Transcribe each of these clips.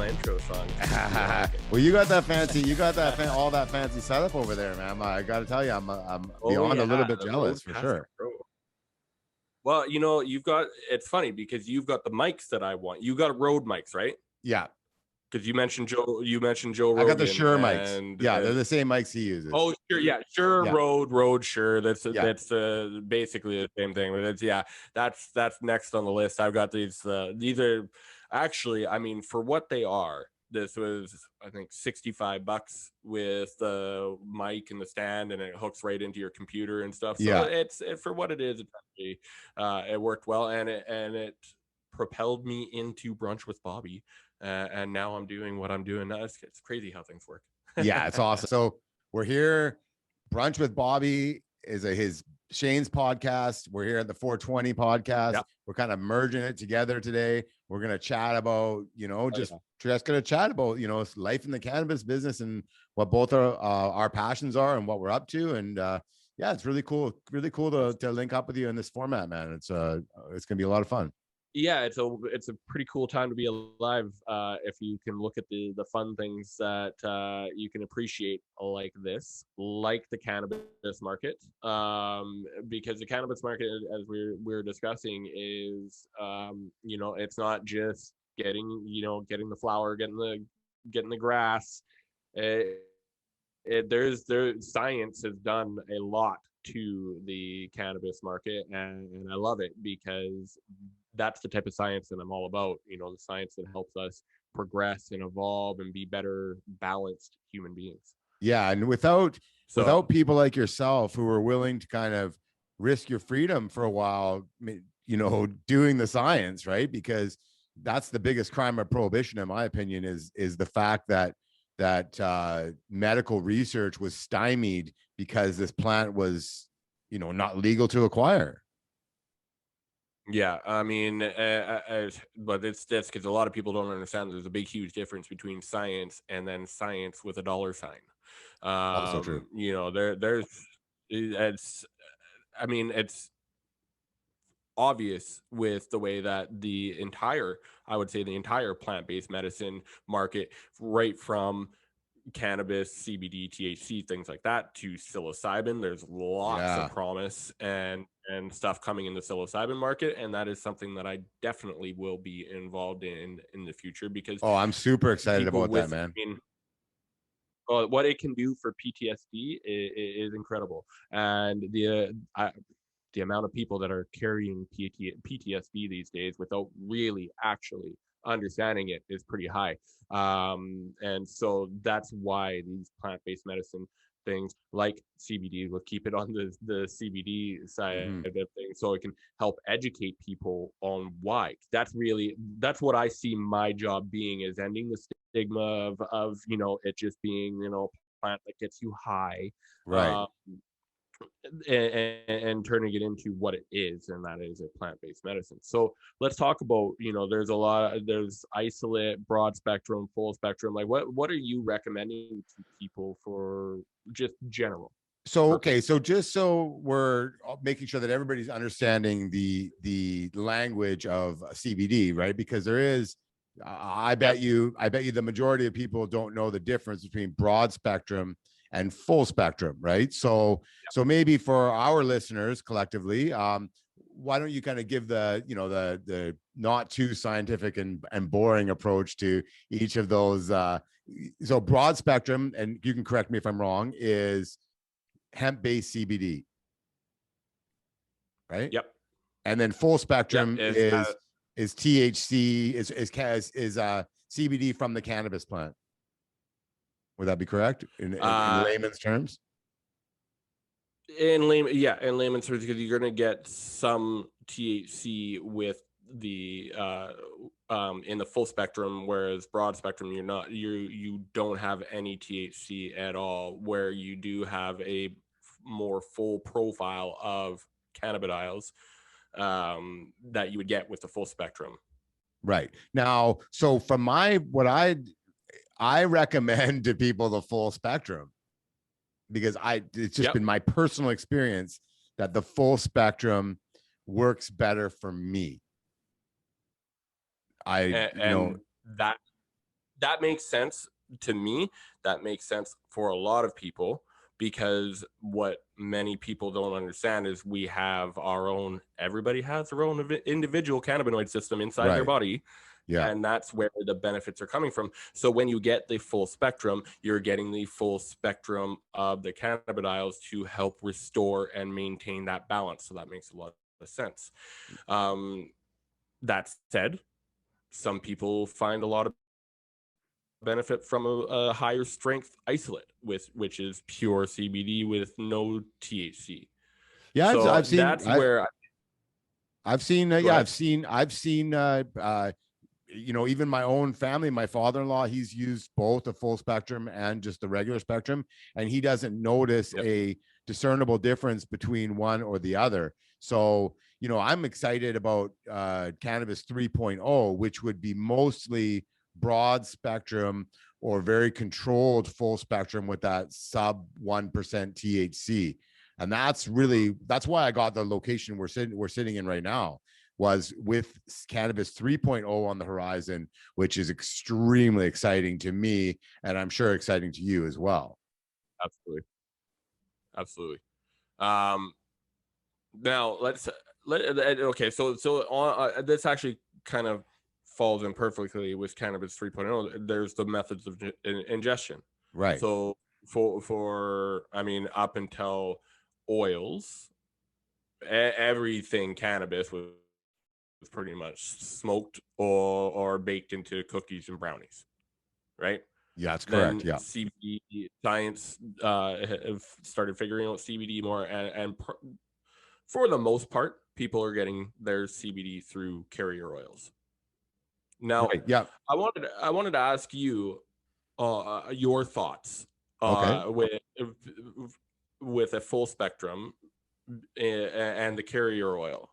my intro song. Well, you got that fancy, all that fancy setup over there, man. I got to tell you, I'm beyond a little bit jealous for sure. Pro. Well, you know, it's funny because you've got the mics that I want. You got Rode mics, right? Yeah. Because you mentioned Joe Rogan. I got the Shure mics. Yeah, they're the same mics he uses. Oh, sure, yeah, Shure, yeah. Rode, Shure. That's basically the same thing. But that's next on the list. I've got these. These are actually, I mean, for what they are, this was I think $65 with the mic and the stand, and it hooks right into your computer and stuff. So it's for what it is. It's actually, it worked well, and it propelled me into Brunch with Bobby. And now I'm doing what I'm doing. It's crazy how things work. Yeah, it's awesome. So we're here. Brunch with Bobby is his Shayne's podcast. We're here at the 420 podcast. Yep. We're kind of merging it together today. We're going to chat about, just going to chat about, life in the cannabis business and what both our passions are and what we're up to. And it's really cool to link up with you in this format, man. It's going to be a lot of fun. Yeah, it's a pretty cool time to be alive if you can look at the fun things that you can appreciate like the cannabis market, because the cannabis market, as we're discussing, is it's not just getting the flower, getting the grass. There's science has done a lot to the cannabis market, and I love it because that's the type of science that I'm all about, the science that helps us progress and evolve and be better balanced human beings. Yeah. And without people like yourself who are willing to kind of risk your freedom for a while, doing the science, right? Because that's the biggest crime of prohibition, in my opinion, is the fact that medical research was stymied because this plant was, not legal to acquire. Yeah, I mean, but it's because a lot of people don't understand there's a big, huge difference between science and then science with a dollar sign. Also true. It's obvious with the way that the entire plant-based medicine market, right from cannabis, CBD, THC, things like that, to psilocybin, there's lots of promise and stuff coming in the psilocybin market, and that is something that I definitely will be involved in the future, because I'm super excited about that, man. What it can do for PTSD is incredible, and the amount of people that are carrying PTSD these days without really actually understanding it is pretty high. And so that's why these plant-based medicine things like CBD, we'll keep it on the CBD side of things, so it can help educate people on why. That's what I see my job being, is ending the stigma of it just being a plant that gets you high, right? And turning it into what it is, and that is a plant-based medicine. So let's talk about, there's isolate, broad spectrum, full spectrum. Like what are you recommending to people for just general? So, okay. So just so we're making sure that everybody's understanding the language of CBD, right? Because there is, I bet you the majority of people don't know the difference between broad spectrum and full spectrum, right? So maybe for our listeners collectively, why don't you kind of give the not too scientific and boring approach to each of those? So broad spectrum, and you can correct me if I'm wrong, is hemp-based CBD, right? Yep. And then full spectrum is THC, is CBD from the cannabis plant. Would that be correct in layman's terms? In layman's terms, because you're going to get some THC with the in the full spectrum, whereas broad spectrum you don't have any THC at all, where you do have a more full profile of cannabidiol that you would get with the full spectrum. Right. Now, so from I recommend to people the full spectrum, because it's just been my personal experience that the full spectrum works better for me. That that makes sense to me. That makes sense for a lot of people, because what many people don't understand is we have our own, everybody has their own individual cannabinoid system inside their Right. body. Yeah. And that's where the benefits are coming from. So when you get the full spectrum, you're getting the full spectrum of the cannabidiol to help restore and maintain that balance. So that makes a lot of sense. Um, that said, some people find a lot of benefit from a higher strength isolate, with which is pure CBD with no THC. Yeah. So I've seen, that's where I've seen, go yeah, ahead. I've seen, you know, even my own family, my father-in-law, he's used both the full spectrum and just the regular spectrum, and he doesn't notice Yep. a discernible difference between one or the other. So, you know, I'm excited about cannabis 3.0, which would be mostly broad spectrum or very controlled full spectrum with that sub 1% THC. And that's really, that's why I got the location we're sitting in right now, was with cannabis 3.0 on the horizon, which is extremely exciting to me, and I'm sure exciting to you as well. Absolutely. Absolutely. Um, Now okay, so on, this actually kind of falls in perfectly with cannabis 3.0. There's the methods of ingestion. Right. So for I mean, up until oils, everything cannabis was pretty much smoked or baked into cookies and brownies, right? Yeah, that's correct. Then Yeah. CBD science have started figuring out CBD more, and for the most part, people are getting their CBD through carrier oils. Now, Right. Yeah. I wanted to ask you your thoughts Okay. with a full spectrum and the carrier oil.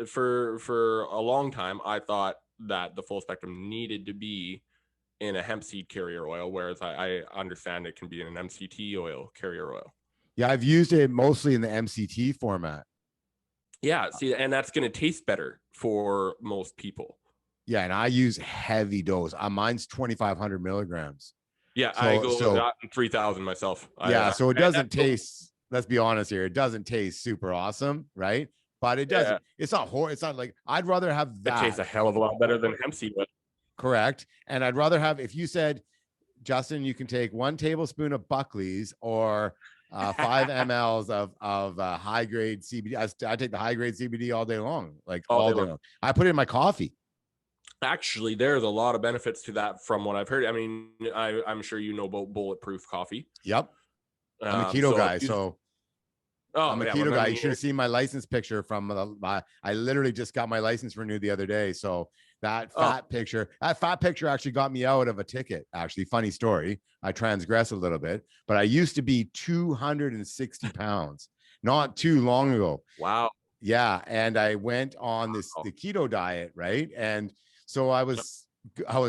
For a long time, I thought that the full spectrum needed to be in a hemp seed carrier oil, whereas I understand it can be in an MCT oil carrier oil. Yeah, I've used it mostly in the MCT format. Yeah, see, and that's going to taste better for most people. Yeah, and I use heavy dose. Mine's 2,500 milligrams. Yeah, I So, go so 3,000 myself. yeah, so it And doesn't that's taste, let's be honest here, it doesn't taste super awesome, right? But it yeah, doesn't, it's not horrible. It's not like, I'd rather have it tastes that. a hell of a lot better than hemp seed would. Correct. And I'd rather have, if you said, Justin, you can take 1 tablespoon of Buckley's or 5 mLs of high grade CBD. I take the high grade CBD all day long, like All all day day long. long. I put it in my coffee. Actually, there's a lot of benefits to that from what I've heard. I mean, I'm sure you know about bulletproof coffee. Yep. I'm a keto So guy. So I'm oh a yeah, well keto then guy. You should have seen my license picture from I literally just got my license renewed the other day. So that oh fat picture actually got me out of a ticket. Actually, funny story. I transgress a little bit, but I used to be 260 pounds not too long ago. wow. Yeah, and I went on the keto diet, right? And so I was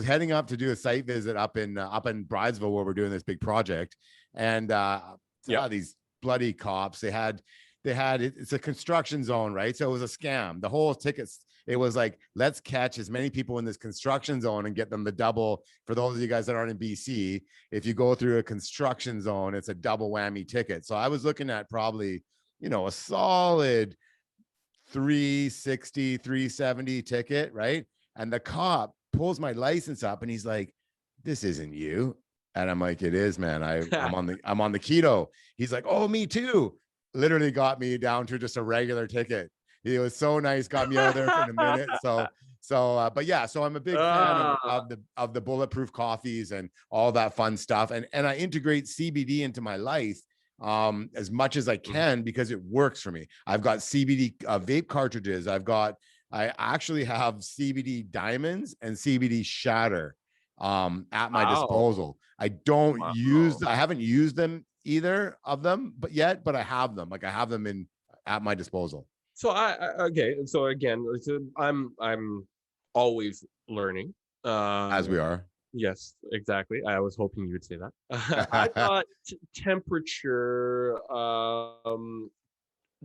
heading up to do a site visit up in Bridesville where we're doing this big project, and Yep. these bloody cops. It's a construction zone, right? So it was a scam. The whole tickets. It was like, let's catch as many people in this construction zone and get them the double. For those of you guys that aren't in BC, if you go through a construction zone, it's a double whammy ticket. So I was looking at probably, a solid 360, 370 ticket, right? And the cop pulls my license up and he's like, "This isn't you." And I'm like, "It is, man. I'm on the keto." He's like, "Oh, me too." Literally got me down to just a regular ticket. He was so nice, got me out of there in a minute. But yeah, so I'm a big fan of the bulletproof coffees and all that fun stuff. And I integrate CBD into my life as much as I can because it works for me. I've got CBD vape cartridges. I actually have CBD diamonds and CBD shatter at my disposal. I haven't used them either of them, but I have them. Like I have them at my disposal. So okay. So again, I'm always learning. As we are. Yes, exactly. I was hoping you would say that. I thought temperature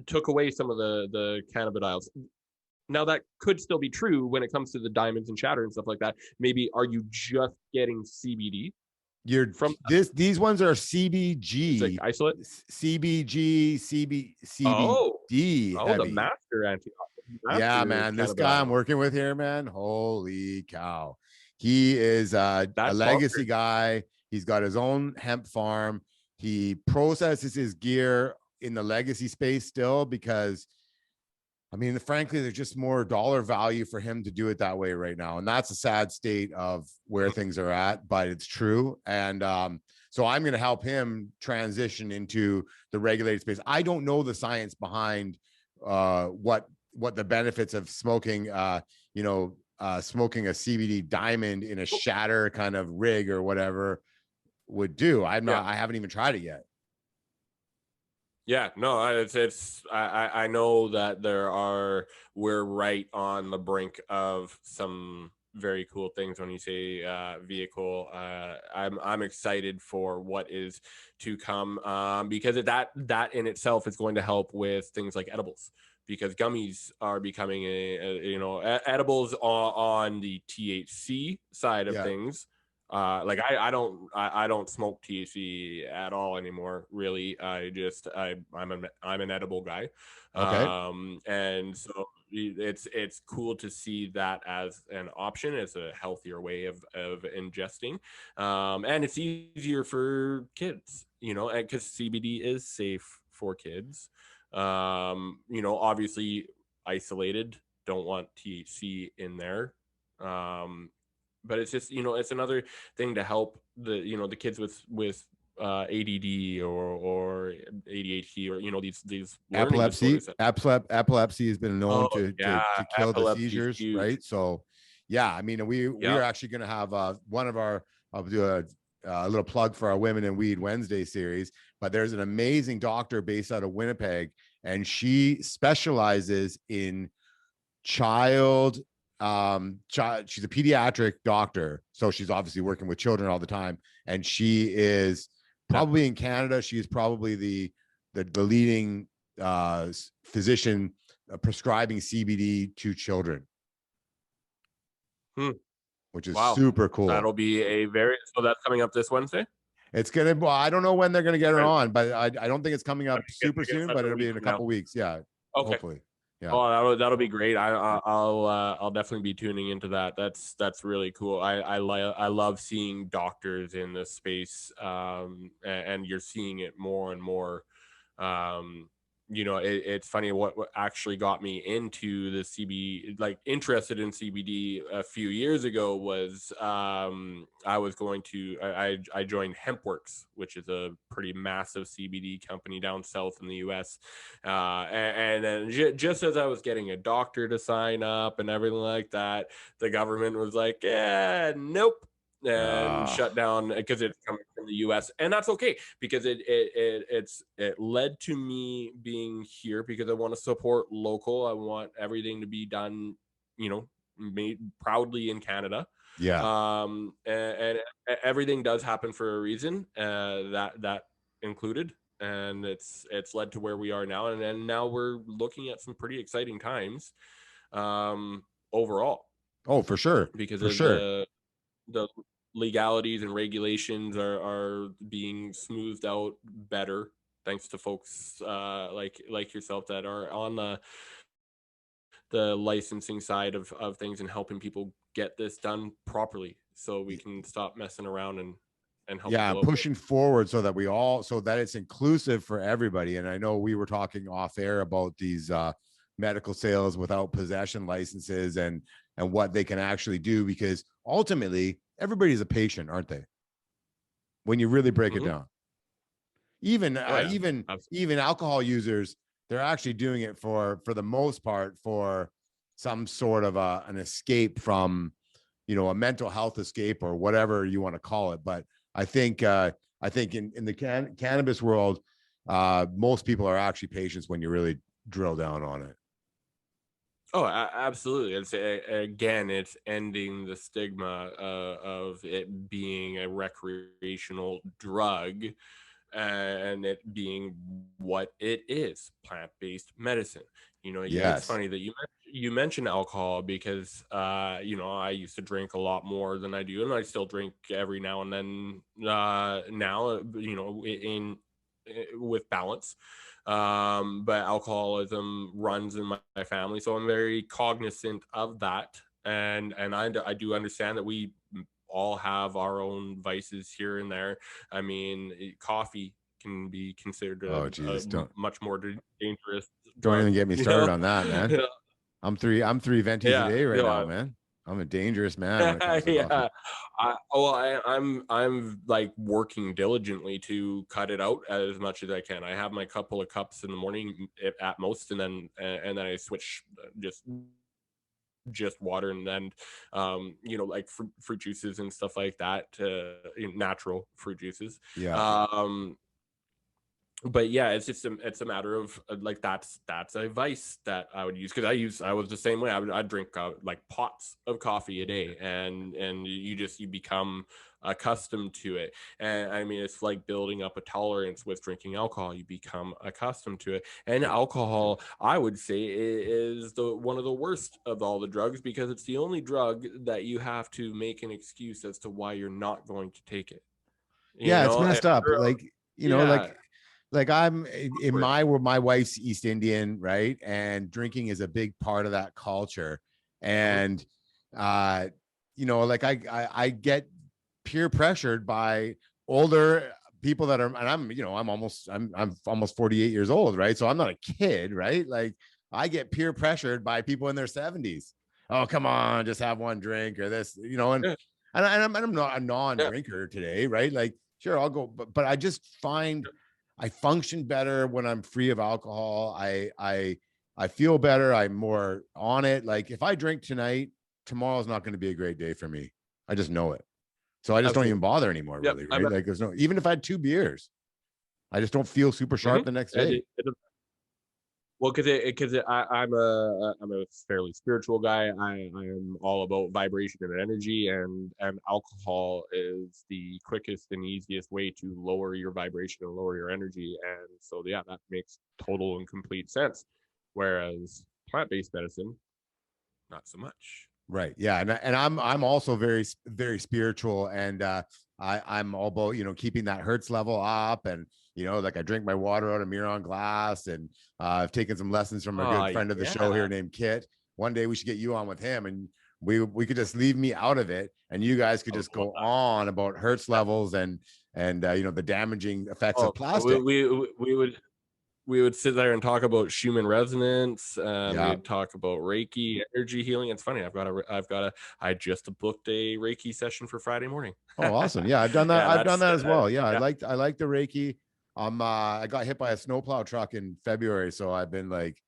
took away some of the cannabidiols. Now that could still be true when it comes to the diamonds and shatter and stuff like that. Maybe are you just getting CBD You're from these ones are it's like CBG, isolate? Oh, CBD oh, the heavy. master Yeah, master man. This guy I'm cannabinoid. working with here, man. Holy cow. He is a That's legacy bonkers. guy. He's got his own hemp farm. He processes his gear in the legacy space still because I mean, frankly, there's just more dollar value for him to do it that way right now. And that's a sad state of where things are at, but it's true. And so I'm going to help him transition into the regulated space. I don't know the science behind what the benefits of smoking, smoking a CBD diamond in a shatter kind of rig or whatever would do. Yeah. I haven't even tried it yet. Yeah, no, I know that we're right on the brink of some very cool things when you say vehicle. I'm excited for what is to come, because that in itself is going to help with things like edibles, because gummies are becoming edibles on the THC side of Yeah. things. Like I don't smoke THC at all anymore. Really, I'm an edible guy, Okay. and so it's cool to see that as an option, as a healthier way of ingesting, and it's easier for kids, and because CBD is safe for kids, obviously isolated. Don't want THC in there. But it's just it's another thing to help the kids with ADD or ADHD, or these learning disorders. Epilepsy has been known Oh yeah, to kill the epilepsy is seizures, huge. right? So yeah, I mean we are Yep. actually going to have one of our I'll do a little plug for our Women in Weed Wednesday series, but there's an amazing doctor based out of Winnipeg, and she specializes in child she's a pediatric doctor, so she's obviously working with children all the time, and she is Yeah. probably in Canada, she is probably the leading physician prescribing CBD to children, Hmm. which is Wow. super cool. That'll be so that's coming up this Wednesday. It's gonna, well, I don't know when they're gonna get her Right. on, but I don't think it's coming up super I guess soon, that's but a it'll week be in a from now. couple weeks. Yeah, Okay. hopefully. Yeah. Oh, that'll be great. I'll definitely be tuning into that. That's really cool. I love seeing doctors in this space, and you're seeing it more and more. Um, it's funny what actually got me into the CBD, like interested in CBD a few years ago, was I was going to I joined HempWorks, which is a pretty massive CBD company down south in the U.S. And then just as I was getting a doctor to sign up and everything like that, the government was like, yeah, nope, and Uh, shut down because it's coming from the US. And that's okay, because it led to me being here because I want to support local. I want everything to be done, made proudly in Canada. yeah. And everything does happen for a reason, that included, and it's led to where we are now, and now we're looking at some pretty exciting times, overall, Oh, for sure. because For of sure. the legalities and regulations are being smoothed out better, thanks to folks like yourself that are on the licensing side of things, and helping people get this done properly, so we can stop messing around and help Yeah, people I'm out. pushing forward so that so that it's inclusive for everybody. And I know we were talking off air about these medical sales without possession licenses and what they can actually do, because ultimately everybody's a patient, aren't they? When you really break it Mm-hmm. down, even Oh yeah, absolutely. even alcohol users, they're actually doing it for the most part for some sort of an escape from, a mental health escape or whatever you want to call it. But I think in the cannabis world, most people are actually patients when you really drill down on it. Oh, absolutely. Again, it's ending the stigma of it being a recreational drug, and it being what it is, plant-based medicine. It's Yes. funny that you mentioned alcohol because you know, I used to drink a lot more than I do, and I still drink every now and then now, you know, with balance. But alcoholism runs in my family, so I'm very cognizant of that. And I do understand that we all have our own vices here and there. I mean, coffee can be considered Oh a Jesus, much more dangerous don't drug, even get me you started know. on that, man. I'm three venties a Yeah, day right no, now, man. I'm a dangerous man when it comes to coffee. yeah. I'm like working diligently to cut it out as much as I can. I have my couple of cups in the morning at most, and then I switch just water, and then you know, like fruit juices and stuff like that, natural fruit juices. Yeah. Um, but yeah, it's a matter of like, that's a vice that I would use, because I was the same way. I'd drink like pots of coffee a day, and you become accustomed to it. And I mean, it's like building up a tolerance with drinking alcohol. You become accustomed to it. And alcohol, I would say, is the one of the worst of all the drugs, because it's the only drug that you have to make an excuse as to why you're not going to take it, you Yeah, it's know. And messed up. Like, yeah, like I'm in for it. my where my wife's East Indian, right? And drinking is a big part of that culture. Mhm. And uh, like I get peer pressured by older people that are, and I'm almost 48 years old, right? So I'm not a kid, right? Like I get peer pressured by people in their 70s. Oh, come on, just have one drink or this, Yeah, I'm not a yeah. non-drinker today, right? Like, sure, I'll go, but I just find I function better when I'm free of alcohol. I feel better. I'm more on it. Like if I drink tonight, tomorrow's not going to be a great day for me. I just know it. So I just don't even Absolutely. bother anymore, Yep. really, right? Like there's no, even if I had 2 beers, I just don't feel super sharp Mhm. the next And day. well, because I'm a fairly spiritual guy. I am all about vibration and energy, and alcohol is the quickest and easiest way to lower your vibration and lower your energy. And so, yeah, that makes total and complete sense. Whereas plant-based medicine, not so much. Right. Yeah. And I'm also very, very spiritual. And I'm all about, keeping that hertz level up. And, like I drink my water out of Miron glass. And I've taken some lessons from a Oh, good friend of the show yeah. here named Kit. One day we should get you on with him, and we could just leave me out of it, and you guys could I would just love go that. on about hertz Yeah. levels and the damaging effects of Oh, plastic. we would sit there and talk about Schumann resonance, and Yeah. we'd talk about Reiki, energy healing. It's funny. I just booked a Reiki session for Friday morning. Oh, awesome. Yeah, I've done that. Yeah, I've done that's that as well. Yeah, yeah. I like the Reiki. I got hit by a snowplow truck in February, so I've been like,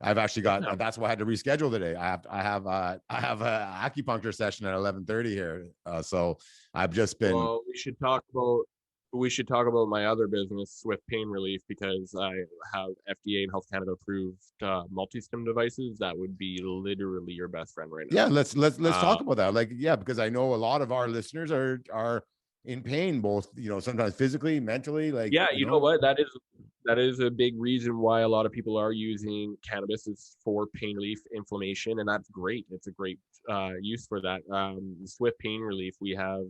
I've actually got. Damn. That's why I had to reschedule today. I have a acupuncture session at 11:30 here. So I've just been. Well, we should talk about my other business with pain relief, because I have FDA and Health Canada approved multi-stim devices that would be literally your best friend right Yeah, now. let's Uh, talk about that. Like, yeah, because I know a lot of our listeners are in pain, both sometimes physically, mentally. Like, Yeah, you know what? That is a big reason why a lot of people are using cannabis, is for pain relief, inflammation, and that's great. It's a great use for that. With pain relief, we have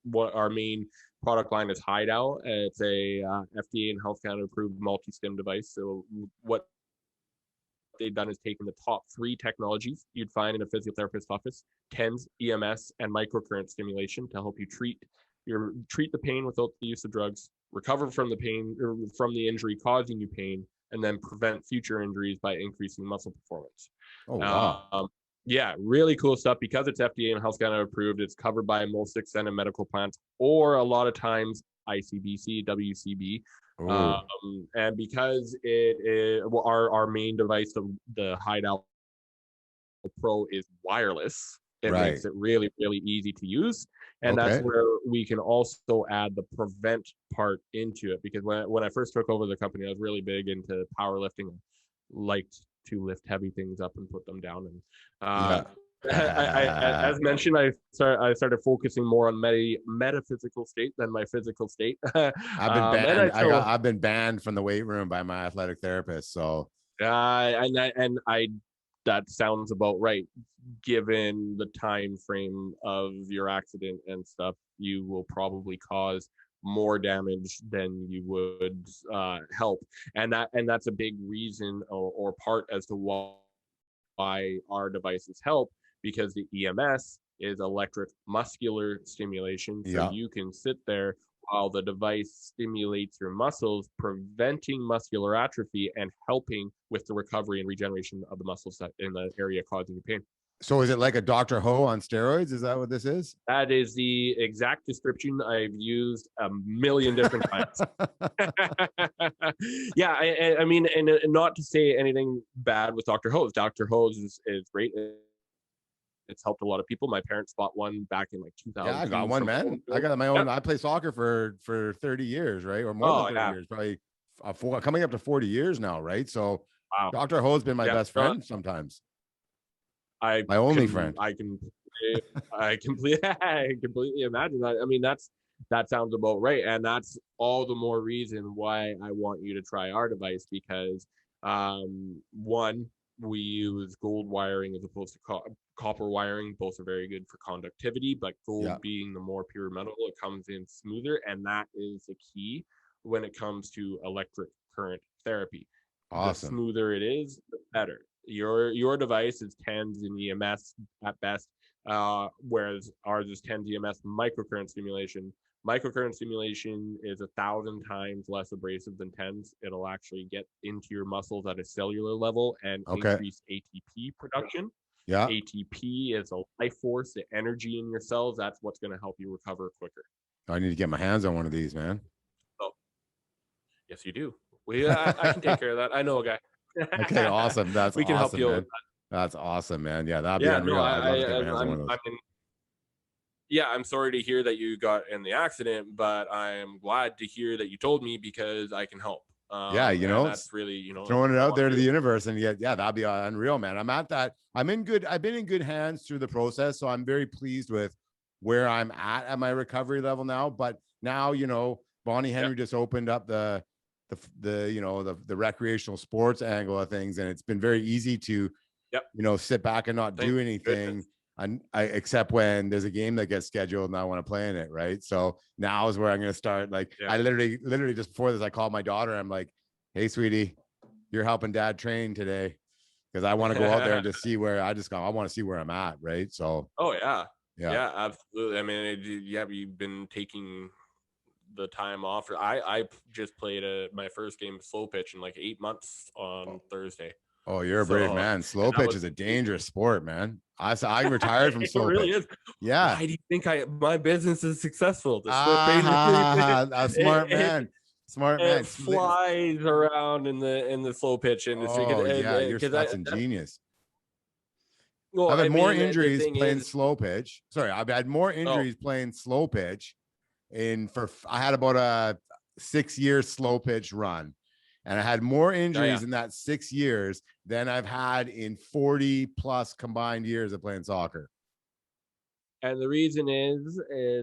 what our main product line is Hideout. It's a FDA and Health Canada approved multi-stim device. So what they've done is taken the top three technologies you'd find in a physiotherapist's office: TENS, EMS, and microcurrent stimulation, to help you treat the pain without the use of drugs, recover from the pain or from the injury causing you pain, and then prevent future injuries by increasing muscle performance. oh wow, Um, yeah, really cool stuff. Because it's FDA and Health Canada approved, it's covered by most extended medical plans, or a lot of times ICBC, WCB. oh And because it is, well, our main device, the Hideout Pro, is wireless, it right, makes it really, really easy to use. And that's okay, where we can also add the prevent part into it. Because when I first took over the company, I was really big into powerlifting, liked to lift heavy things up and put them down. And yeah. as mentioned, I started focusing more on metaphysical state than my physical state. I've been And banned. I still, I've been banned from the weight room by my athletic therapist. So and I that sounds about right. Given the time frame of your accident and stuff, you will probably cause more damage than you would help, and that's a big reason or part as to why our devices help, because the EMS is electric muscular stimulation. So Yeah. you can sit there while the device stimulates your muscles, preventing muscular atrophy and helping with the recovery and regeneration of the muscles in the area causing you pain. So is it like a Dr. Ho on steroids? Is that what this is? That is the exact description I've used a million different times. Yeah, I mean, and not to say anything bad with Dr. Hose. Dr. Hose is great. It's helped a lot of people. My parents bought one back in like Yeah, I got 2002 one, from man. Home I Goods. got my own. Yep. I play soccer for 30 years, right? Or more than Oh 30 yeah. years, probably coming up to 40 years now, right? So Wow. Dr. Ho's been my Yeah. best No, friend sometimes. I My only can friend. I completely I completely imagine that. I mean, that sounds about right, and that's all the more reason why I want you to try our device, because one, we use gold wiring as opposed to copper wiring. Both are very good for conductivity, but Yeah. gold being the more pure metal, it comes in smoother, and that is the key when it comes to electric current therapy. The Awesome. smoother it is, the better. Your device is 10s in EMS at best, whereas ours is 10 EMS microcurrent stimulation. Microcurrent stimulation is 1,000 times less abrasive than 10s. It'll actually get into your muscles at a cellular level and Okay. increase ATP production. Yeah. ATP is a life force, the energy in your cells. That's what's going to help you recover quicker. I need to get my hands on one of these, man. So, yes, you do. I can take care of that. I know a guy. Okay, awesome. That's We can help awesome, you out with man. that. That's awesome, man. Yeah, that'd be Yeah, no, unreal. I'd love to get my hands on one of I'm those. in, yeah, I'm sorry to hear that you got in the accident, but I'm glad to hear that you told me, because I can help. Yeah, And that's really, that's throwing it what I out want there to to do. the universe, and yeah, that'd be unreal, man. I've been in good hands through the process, so I'm very pleased with where I'm at my recovery level now. But now, Bonnie Yep. Henry just opened up the recreational sports angle of things, and it's been very easy to Yep. sit back and not Thank do anything. Except when there's a game that gets scheduled and I want to play in it, right? So now is where I'm going to start. Like, Yeah. I literally just before this, I called my daughter. I'm like, "Hey, sweetie, you're helping Dad train today, because I want to go out there and just see where I want to see where I'm at, right?" So, Oh yeah. yeah. Yeah, absolutely. I mean, you've been taking the time off. I just played my first game of slow pitch in like 8 months on Thursday. Oh, you're a brave So, man. Slow and that pitch was is a amazing. dangerous sport, man. I retired from It slow really pitch. is. Yeah. Why do you think my business is successful? The slow pitch, A smart man. Smart man. it flies around in the slow pitch industry, Oh yeah, because that's ingenious. well, I've had I more mean, the injuries thing playing is, slow pitch. Sorry, I've had more oh, injuries playing slow pitch. I had about a 6-year slow pitch run, and I had more oh yeah. injuries in that 6 years than I've had in 40 plus combined years of playing soccer. And the reason is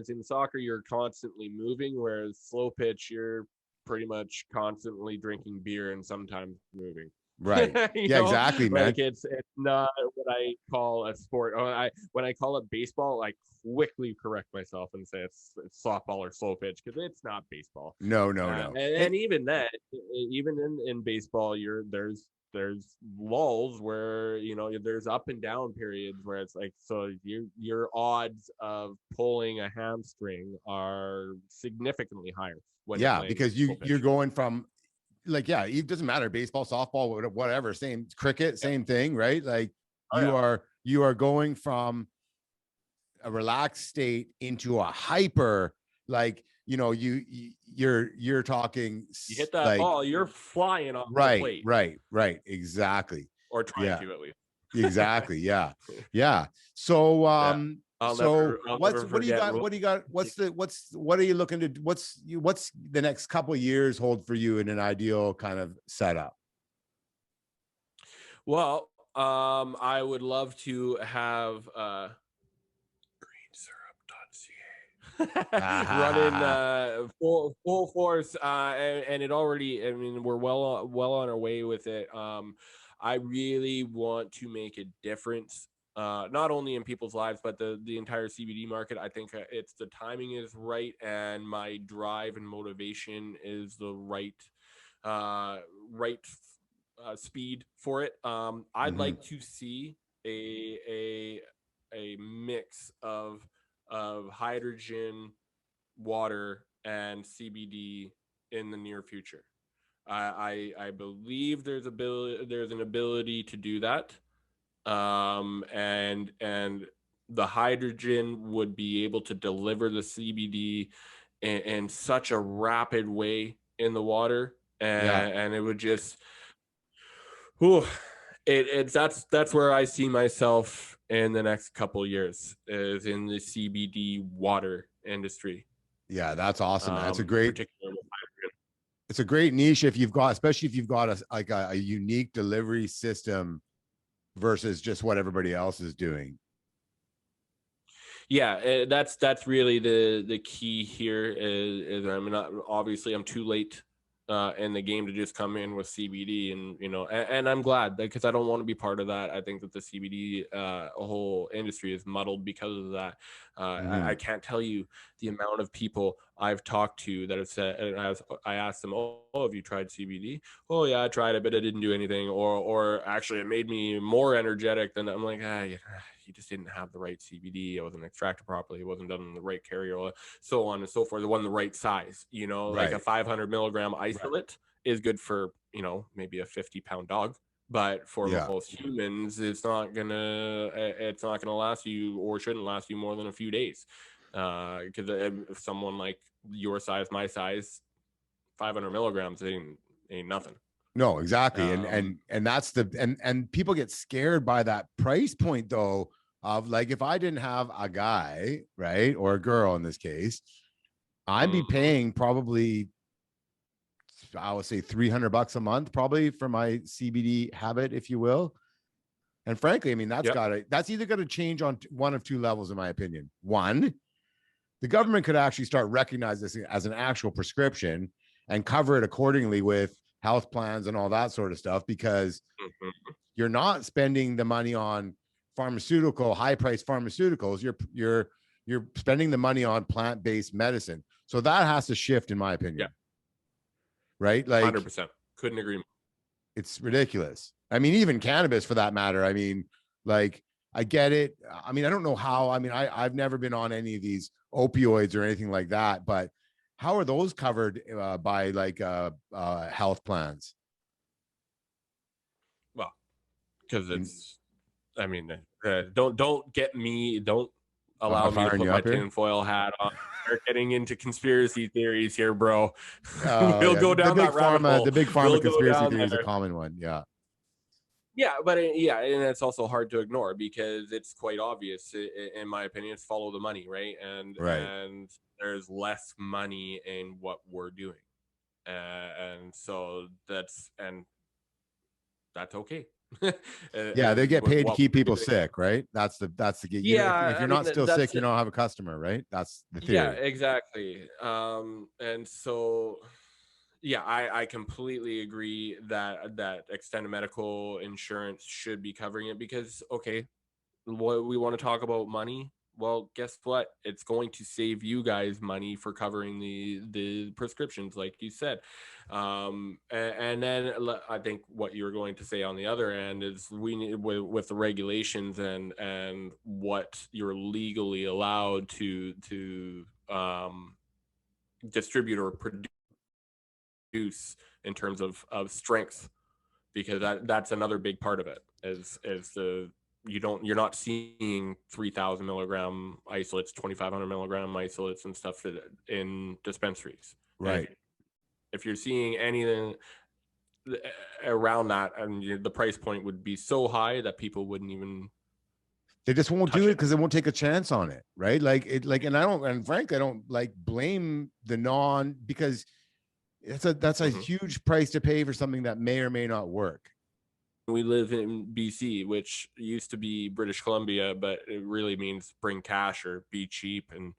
in soccer you're constantly moving, whereas slow pitch you're pretty much constantly drinking beer and sometimes moving. Right. Yeah, exactly, man. Like it's not what I call a sport. When I call it baseball, I quickly correct myself and say it's softball or slow pitch, because it's not baseball. No. And even then, even in baseball, there's lulls where there's up and down periods where it's like, so your odds of pulling a hamstring are significantly higher when you're Yeah, playing because slow you're pitch. going from, like, yeah, it doesn't matter, baseball, softball, whatever, same, cricket, Yep. same thing, right? Like, Oh yeah. you are going from a relaxed state into a hyper, like, you're talking You hit that like, ball, you're flying off the right, plate, exactly. or trying Yeah, to at least. exactly. Yeah. So, Yeah. I'll never what do you forget. got? What are you looking to, what's the next couple of years hold for you in an ideal kind of setup? Well, I would love to have running full force, and it already, I mean, we're well on our way with it. I really want to make a difference, not only in people's lives, but the entire CBD market. I think it's the timing is right, and my drive and motivation is the right speed for it. I'd Mm-hmm. like to see a a a mix of hydrogen, water, and CBD in the near future. I believe there's an ability to do that, and the hydrogen would be able to deliver the CBD in such a rapid way in the water, Yeah. and it would just, whew, it's that's where I see myself in the next couple of years, is in the CBD water industry, Yeah, that's awesome, man. particularly. It's a great niche if you've got, especially if you've got a unique delivery system versus just what everybody else is doing. Yeah, that's really the key here, is I'm not, obviously I'm too late in the game to just come in with CBD, and and I'm glad, because I don't want to be part of that. I think that the CBD whole industry is muddled because of that. I Mm-hmm. can't tell you the amount of people I've talked to that have said, and I asked them, oh, have you tried CBD? Oh yeah, I tried it, but it didn't do anything, or actually it made me more energetic. Than I'm like, yeah, you just didn't have the right CBD. It wasn't extracted properly. It wasn't done in the right carrier, so on and so forth. It wasn't the right size. Like a Right. 500 milligram isolate is good for, maybe a 50-pound dog. But for Yeah. most humans, it's not gonna last you, or shouldn't last you, more than a few days. Because if someone like your size, my size, 500 milligrams ain't nothing. No, exactly. And Um, and and that's and people get scared by that price point though, of like, if I didn't have a guy, right, or a girl in this case, I'd be mhm. paying probably, I would say, $300 a month probably for my CBD habit, if you will. And frankly, I mean, Yep. that's either going to change on one of two levels, in my opinion. One, the government could actually start recognizing this as an actual prescription and cover it accordingly with health plans and all that sort of stuff, because Mhm. you're not spending the money on high price pharmaceuticals. You're spending the money on plant-based medicine. So that has to shift, in my Yeah. opinion. Right? Like, 100%. Couldn't agree more. it's ridiculous. I mean, even cannabis for that matter. I mean, like, I get it. I mean, I don't know how. I mean, I've never been on any of these opioids or anything like that, but how are those covered by like health plans? Well, because In, I mean, don't get me, don't am I allow me to firing put you my up here? tinfoil hat on. Start getting into conspiracy theories here, bro. We'll Yeah, go down that rabbit hole. the big pharma We'll go conspiracy down theory is a there. common one. Yeah. Yeah, but yeah, and it's also hard to ignore, because it's quite obvious, in my opinion. It's follow the money, right? And Right. there's less money in what we're doing, and so that's okay. Yeah, they get With paid to what keep we're people doing. sick, right? That's the if Yeah, you're I mean, not still sick, that's you it. don't have a customer, right? That's the Yeah, theory. exactly. And so, yeah, I completely agree that extended medical insurance should be covering it, because, okay, what we want to talk about money. Well, guess what? It's going to save you guys money for covering the prescriptions, like you said. And then I think what you were going to say on the other end is, we need, with the regulations and what you're legally allowed to distribute or produce in terms of strength, because that's another big part of it, is the you're not seeing 3,000 milligram isolates, 2,500 milligram isolates and stuff in dispensaries. And Right. if you're seeing anything around that, and the price point would be so high that people wouldn't even They just won't do touch it it. because they won't take a chance on it, right? Like it, like, and I don't, and frankly, I don't like blame the non, because that's a Mhm. huge price to pay for something that may or may not work. We live in BC, which used to be British Columbia, but it really means bring cash or be cheap. And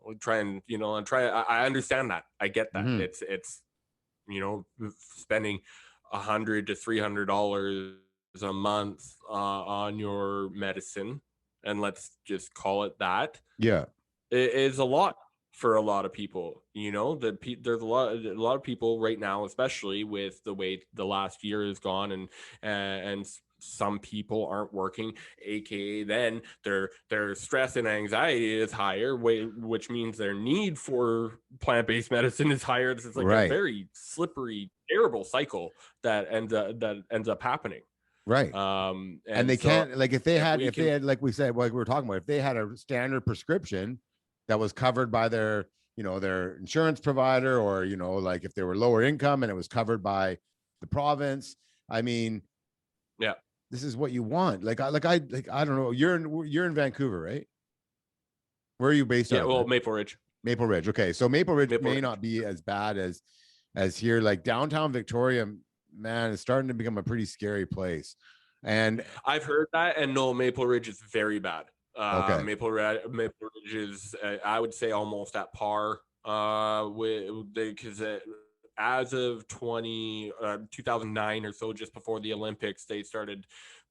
we'll try and I understand that. I get that. Mm-hmm. It's spending $100 to $300 a month on your medicine, and let's just call it that, Yeah. it is a lot for a lot of people. You know, there's a lot of people right now, especially with the way the last year has gone, and some people aren't working, aka then their stress and anxiety is higher, which means their need for plant-based medicine is higher. This is like a Right. very slippery, terrible cycle that ends up happening. Right. And And they so can't, like, if they had, like we said, like we were talking about, if they had a standard prescription that was covered by their, their insurance provider, or, like if they were lower income and it was covered by the province, I mean, yeah, this is what you want. I don't know. You're in Vancouver, right? Where are you based out yeah. of, Well, man? Maple Ridge, Maple Ridge. Okay. So Maple Ridge Maple may Ridge. not be as bad as here. Like downtown Victoria, man, it's starting to become a pretty scary place. And I've heard that, and no, Maple Ridge is very bad. okay. Maple Ridge is, I would say, almost at par with, because as of 2009 or so, just before the Olympics, they started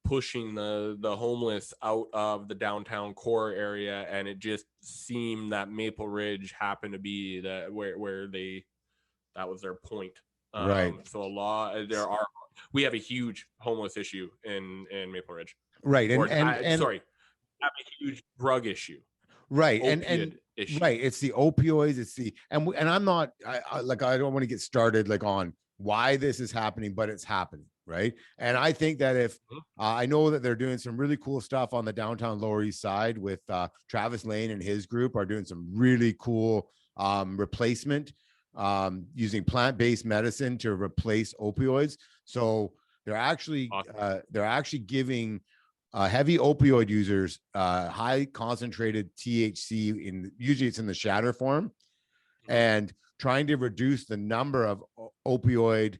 pushing the homeless out of the downtown core area, and it just seemed that Maple Ridge happened to be where they, that was their point. Right. So we have a huge homeless issue in Maple Ridge, Right. or And sorry, have a huge drug issue, right. And opiate issue. right. It's the opioids. It's and I'm not, I don't want to get started like on why this is happening, but it's happening. Right. And I think that if I know that they're doing some really cool stuff on the downtown Lower East Side with Travis Lane and his group are doing some really cool replacement using plant-based medicine to replace opioids. So they're actually giving heavy opioid users high concentrated THC, usually it's in the shatter form, and trying to reduce the number of opioid.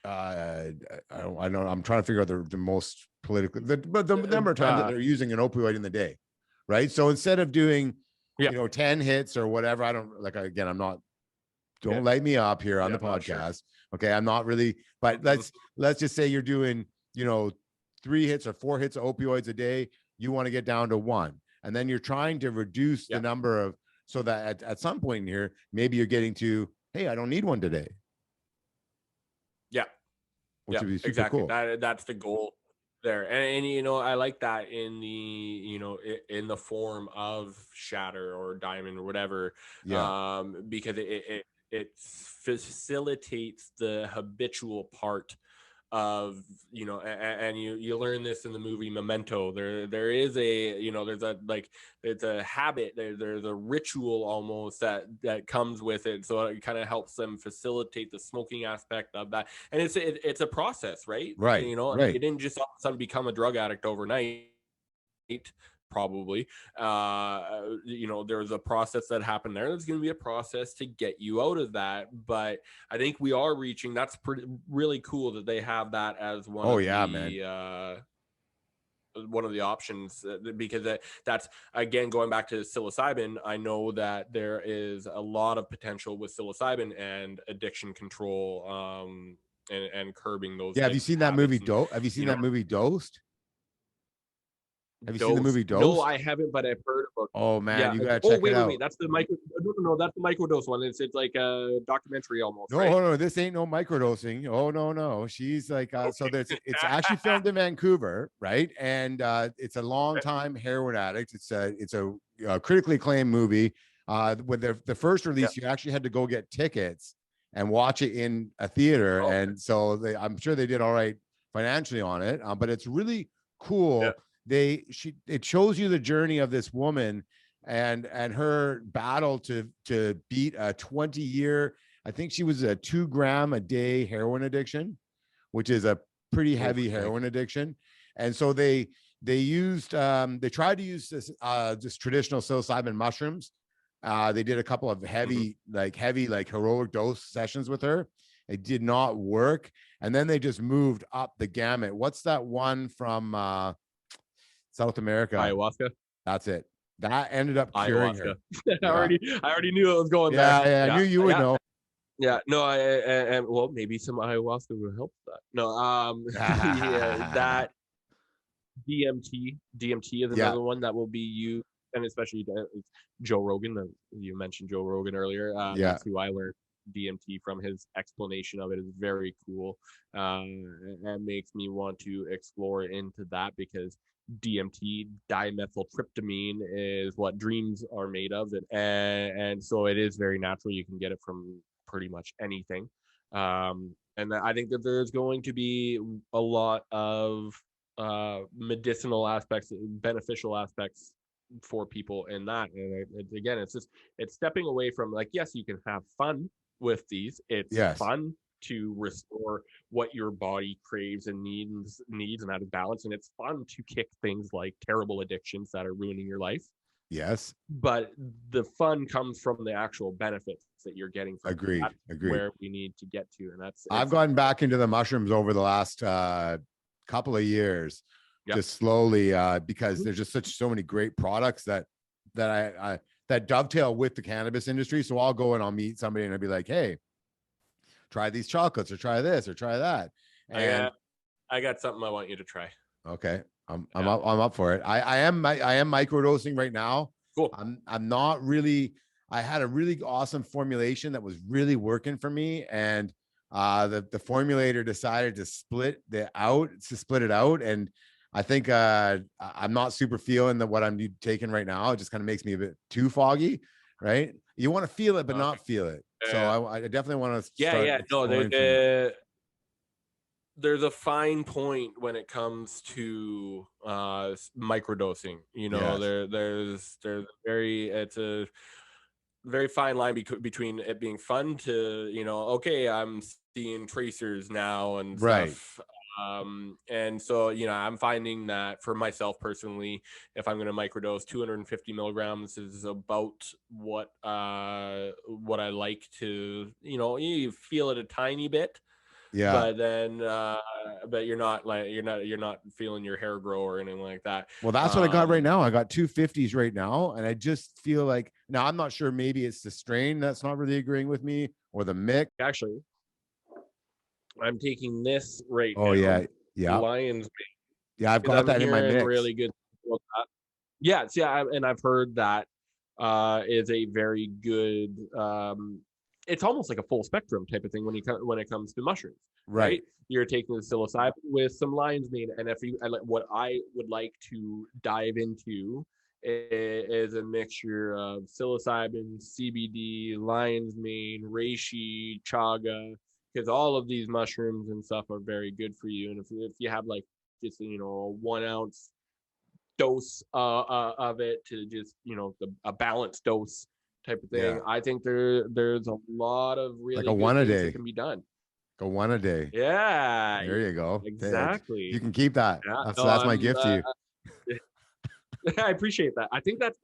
I don't. I'm trying to figure out the most politically, but the number of times that they're using an opioid in the day, right? So instead of doing, 10 hits or whatever, I don't like. Again, I'm not. Don't light me up here on the podcast. Sure. Okay, I'm not really. But let's just say you're doing, 3 hits or 4 hits of opioids a day. You want to get down to 1, and then you're trying to reduce the number of, so that at some point in here, maybe you're getting to, hey, I don't need one today. Yeah, which would be super exactly. cool. That's the goal there, and I like that in the in the form of shatter or diamond or whatever, because it facilitates the habitual part of, and you learn this in the movie Memento. There is a, there's a, like, it's a habit, there's a ritual almost that comes with it, so it kind of helps them facilitate the smoking aspect of that. And it's a process, right? Right. You didn't just all of a sudden become a drug addict overnight, probably. There's a process that happened there. There's going to be a process to get you out of that, but I think we are reaching, that's really cool that they have that as one of the options, because that's, again, going back to psilocybin. I know that there is a lot of potential with psilocybin and addiction control, and curbing those. Have you seen that movie Have you seen that movie Dosed? Have you seen the movie Dose? No, I haven't, but I've heard about it. Oh man, you gotta check it out. Wait, that's the micro. No, that's the microdose one. It's like a documentary almost. No, right? no, this ain't no microdosing. Oh no. She's like, so it's actually filmed in Vancouver, right? And it's a long time heroin addict. It's a critically acclaimed movie. When the first release, you actually had to go get tickets and watch it in a theater, and so I'm sure they did all right financially on it. But it's really cool. It shows you the journey of this woman and her battle to beat a 20-year, I think she was a 2 gram a day heroin addiction, which is a pretty heavy heroin addiction. And so they tried to use this just traditional psilocybin mushrooms. They did a couple of heavy heroic dose sessions with her. It did not work. And then they just moved up the gamut. What's that one from South America? Ayahuasca. That's it. That ended up curing her. I already knew it was going there. Yeah, I knew you would know. Yeah, no, and well, maybe some ayahuasca will help that. No, yeah, that DMT is Yeah, another one that will be used, and especially Joe Rogan. You mentioned Joe Rogan earlier. yeah, That's who I learned DMT from. His explanation of it is very cool, and makes me want to explore into that because DMT, dimethyltryptamine, is what dreams are made of, and so it is very natural. You can get it from pretty much anything. And I think that there's going to be a lot of medicinal aspects, beneficial aspects for people in that. And again, it's stepping away from, like, yes, you can have fun with these. It's yes, fun to restore what your body craves and needs and out of balance, and it's fun to kick things like terrible addictions that are ruining your life. yes. But the fun comes from the actual benefits that you're getting from it. Agreed, That's agreed. where we need to get to, and that's I've it's gotten back into the mushrooms over the last couple of years, yep. just slowly, because there's just so many great products that that dovetail with the cannabis industry. So I'll go and I'll meet somebody and I'll be like, hey, try these chocolates or try this or try that. And I got something I want you to try. okay, I'm Yeah. I'm up for it. I am microdosing right now. Cool. I'm not really. I had a really awesome formulation that was really working for me, and the formulator decided to split it out, and I think I'm not super feeling that what I'm taking right now. It just kind of makes me a bit too foggy, right? You want to feel it but not feel it. So I definitely want to start No, exploring some more. there's a fine point when it comes to microdosing. You know, Yes. there's very it's a very fine line between it being fun to, okay, I'm seeing tracers now and Right. stuff. And so, I'm finding that for myself personally, if I'm going to microdose, 250 milligrams is about what I like to, you feel it a tiny bit, Yeah. but then but you're not feeling your hair grow or anything like that. Well, that's what I got right now. I got 250s right now. And I just feel like now I'm not sure. Maybe it's the strain that's not really agreeing with me or the mix. Actually, I'm taking this right Oh, now, yeah. Yeah. Lion's Mane, Yeah. I've because got I'm that in my hearing mix. really good things about that. Yes, yeah, and I've heard that is a very good. It's almost like a full spectrum type of thing when it comes to mushrooms, Right. right? You're taking the psilocybin with some lion's mane, and what I would like to dive into is a mixture of psilocybin, CBD, lion's mane, reishi, chaga, because all of these mushrooms and stuff are very good for you. And if you have like just a 1 ounce dose of it to just a balanced dose type of thing, Yeah. I think there's a lot of Like a really one good a things that day. can be done. Go one a day. Yeah, There you go. You exactly. can keep that. Yeah, no, That's my I'm gift to you. I appreciate that. I think that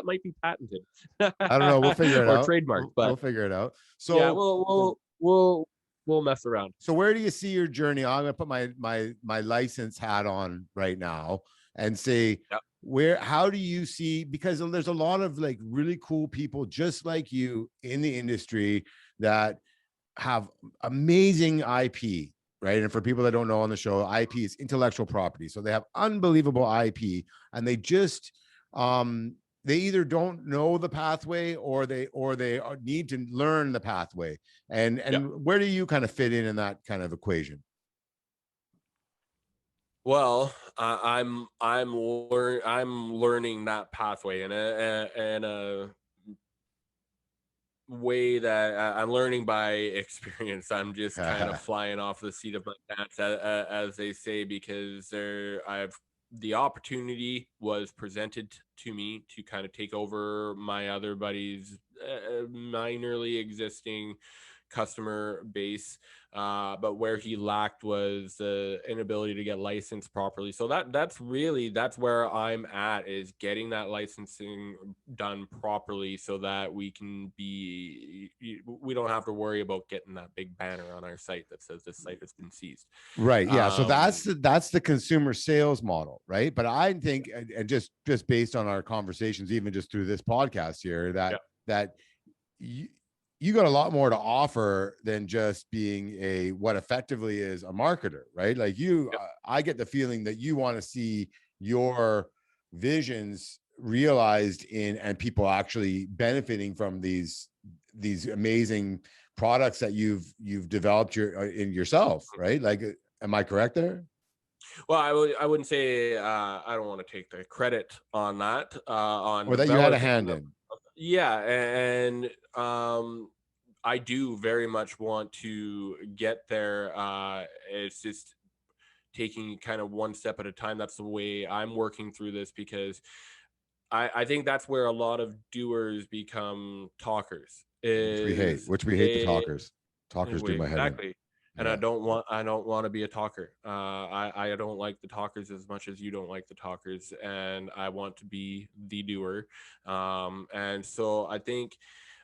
might be patented I don't know. We'll figure it or out. trademarked, We'll but figure it out. yeah, So, we'll mess around. so where do you see your journey? I'm gonna put my license hat on right now and say Yep. how do you see, because there's a lot of like really cool people just like you in the industry that have amazing IP, right? And for people that don't know on the show, IP is intellectual property. So they have unbelievable IP and they just they either don't know the pathway or they need to learn the pathway. And Yep. where do you kind of fit in that kind of equation? Well, I'm learning that pathway in a way that I'm learning by experience. I'm just kind of flying off the seat of my pants, as they say, because the opportunity was presented to me to kind of take over my other buddy's minorly existing customer base, but where he lacked was the inability to get licensed properly. So that's where I'm at, is getting that licensing done properly so that we don't have to worry about getting that big banner on our site that says this site has been seized. Right. Yeah. So Um, that's the consumer sales model, right? But I think, and just based on our conversations, even just through this podcast here, yeah, that you, you got a lot more to offer than just being a what effectively is a marketer, right? Like you, Yep. I get the feeling that you want to see your visions realized in and people actually benefiting from these amazing products that you've developed in yourself, right? Like, am I correct there? Well, I wouldn't say I don't want to take the credit on that on Or that you had a developing hand them. in? Yeah, and I do very much want to get there. It's just taking kind of one step at a time. That's the way I'm working through this, because I think that's where a lot of doers become talkers. Which we hate. Is Which we hate the they talkers. Talkers do my head in. exactly. And Yeah. I don't want to be a talker. I don't like the talkers as much as you don't like the talkers, and I want to be the doer. And so I think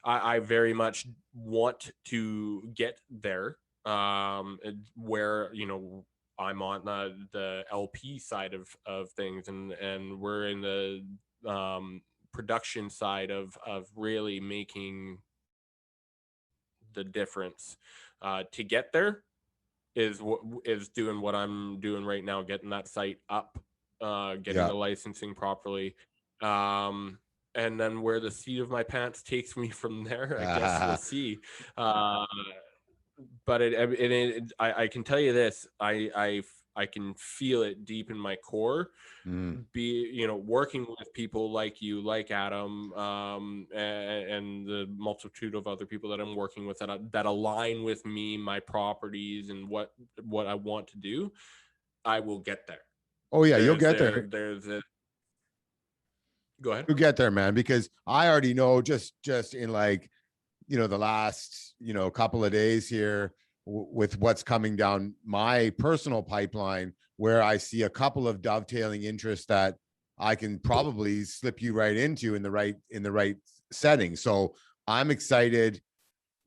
I very much want to get there, where, you know, I'm on the LP side of things, and we're in the production side of really making the difference. To get there is doing what I'm doing right now, getting that site up, getting Yeah. the licensing properly, and then where the seat of my pants takes me from there, I guess we'll see. Uh, but I can tell you this, I can feel it deep in my core, Mm. be, you know, working with people like you, like Adam, and the multitude of other people that I'm working with that align with me, my properties, and what I want to do. I will get there. Oh yeah, you'll There's get there there. there's a Go ahead. You'll get there, man, because I already know just in like, the last, couple of days here with what's coming down my personal pipeline, where I see a couple of dovetailing interests that I can probably slip you right into in the right setting. So I'm excited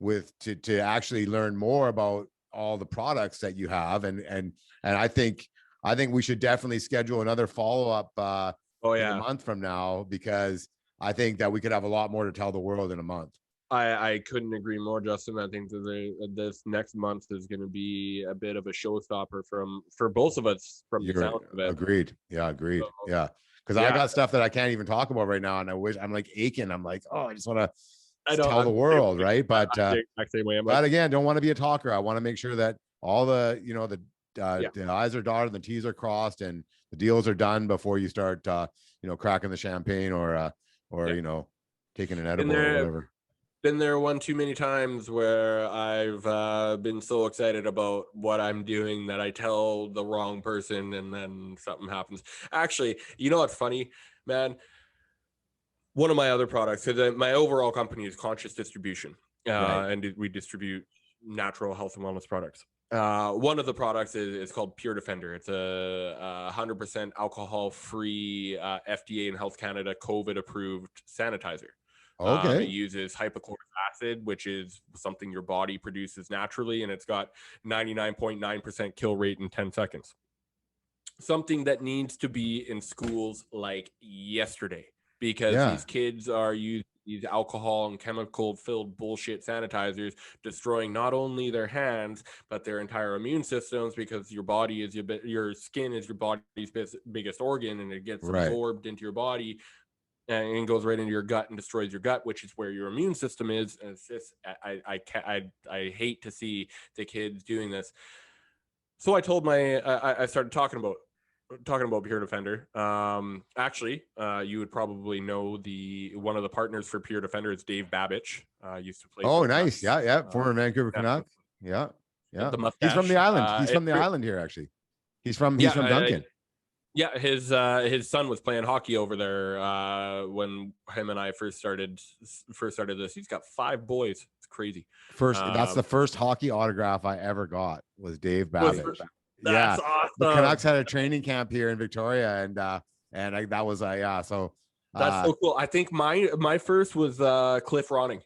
to actually learn more about all the products that you have, and I think we should definitely schedule another follow-up Oh in a yeah. month from now, because I think that we could have a lot more to tell the world in a month. I couldn't agree more, Justin. I think this next month is going to be a bit of a showstopper for both of us, from the You're sound of it. agreed. Yeah, agreed. So, Yeah. Because I yeah, got stuff that I can't even talk about right now. And I'm like aching. I'm like, oh, I just want I to know. tell I'm the the same world, way. right? I'm But the exact same way. I'm like, but again, don't want to be a talker. I want to make sure that all yeah, the I's are dotted and the T's are crossed and the deals are done before you start cracking the champagne or yeah. taking an Been edible or there, whatever. been there one too many times where I've been so excited about what I'm doing that I tell the wrong person, and then something happens. Actually, you know what's funny, man? One of my other products, because my overall company is Conscious Distribution, Right. and we distribute natural health and wellness products. One of the products is called Pure Defender. It's a 100% alcohol-free, FDA and Health Canada COVID-approved sanitizer. It Okay. uses hypochlorous acid, which is something your body produces naturally, and it's got 99.9% kill rate in 10 seconds. Something that needs to be in schools like yesterday, because Yeah. these kids are using these alcohol and chemical filled bullshit sanitizers, destroying not only their hands but their entire immune systems, because your skin is your body's biggest organ, and it gets Right. absorbed into your body and goes right into your gut and destroys your gut, which is where your immune system is. And it's just I hate to see the kids doing this. So I told I started talking about Pure Defender. Actually, you would probably know one of the partners for Pure Defender is Dave Babbage. Used to play for Oh, the nice. Canucks. Yeah. Yeah. Former Vancouver Yeah, Canuck. Yeah. Yeah. the He's from the mustache. island. He's from the island here, actually. He's Yeah, from Duncan. yeah. His son was playing hockey over there when him and I first started this. He's got 5 boys. It's crazy. That's Um, the first hockey autograph I ever got was Dave was Babbage. That's Yeah. The Canucks awesome. had a training camp here in Victoria, that was yeah. So That's so cool. I think my first was Cliff Ronning.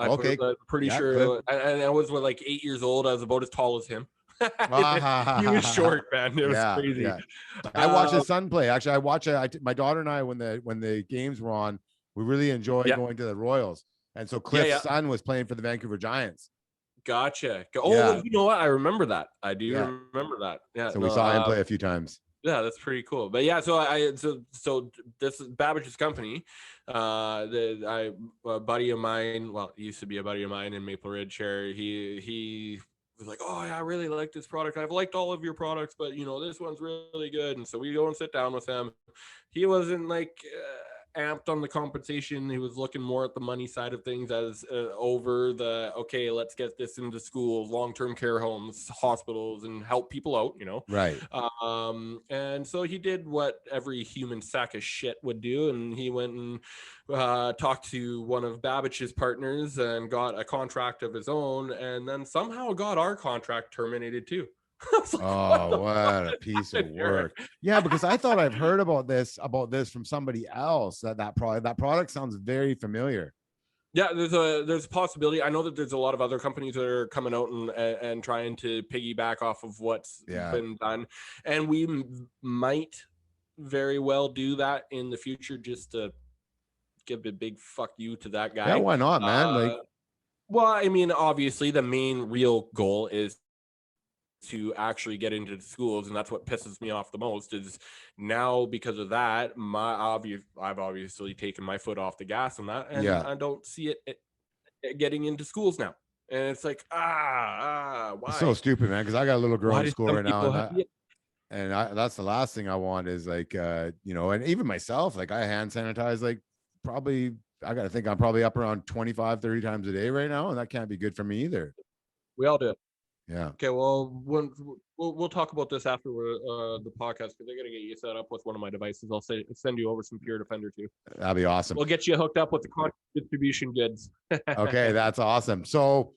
okay. Pretty Yeah, Cliff. sure, and I was 8 years old. I was about as tall as him. He was Ah, short, man. It was yeah, crazy. yeah. I watched his son play. Actually, my daughter and I, when the games were on, we really enjoyed Yeah, going to the Royals. And so Yeah, Cliff's yeah. son was playing for the Vancouver Giants. Gotcha. Oh, Yeah. you know what? I remember that. I do Yeah. remember that. Yeah. So we No. saw him play a few times. Yeah, that's pretty cool. But yeah, so this is Babbage's company. A buddy of mine, well, he used to be a buddy of mine in Maple Ridge here. He was like, oh yeah, I really like this product. I've liked all of your products, but you know this one's really good. And so we go and sit down with him. He wasn't like amped on the compensation. He was looking more at the money side of things as over the, okay, let's get this into schools, long-term care homes, hospitals, and help people out, you know? Right. And so he did what every human sack of shit would do. And he went and talked to one of Babbage's partners and got a contract of his own, and then somehow got our contract terminated too. Like, Oh, what a piece of work. Yeah, because I thought I've heard about this from somebody else. That product sounds very familiar. Yeah, there's a possibility. I know that there's a lot of other companies that are coming out and trying to piggyback off of what's been done, and we might very well do that in the future, just to give a big fuck you to that guy. Yeah, why not, man? Well, I mean, obviously the main real goal is to actually get into the schools, and that's what pisses me off the most. Is now, because of that, I've obviously taken my foot off the gas on that, and I don't see it getting into schools now. And it's like, why? It's so stupid, man, because I got a little girl in school right now, and that's the last thing I want is like you know, and even myself, like I hand sanitize like probably, I gotta think I'm probably up around 25-30 times a day right now, and that can't be good for me either. We all do. Yeah. Okay. Well, we'll talk about this after the podcast, because I got to get you set up with one of my devices. I'll send you over some Pure Defender too. That'd be awesome. We'll get you hooked up with the distribution goods. Okay, that's awesome. So,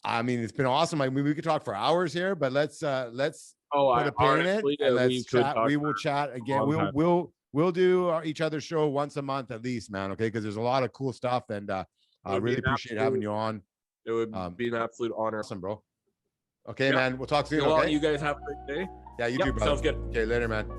I mean, it's been awesome. I mean, we could talk for hours here, but let's put a pin in it, and let's chat. We will chat again. We'll do each other's show once a month at least, man. Okay, because there's a lot of cool stuff, and I really appreciate having you on. It would be an absolute honor. Awesome, bro. Okay, man. We'll talk soon. Well, okay? you guys have a great day. Yeah, you too, brother. Sounds good. Okay, later, man.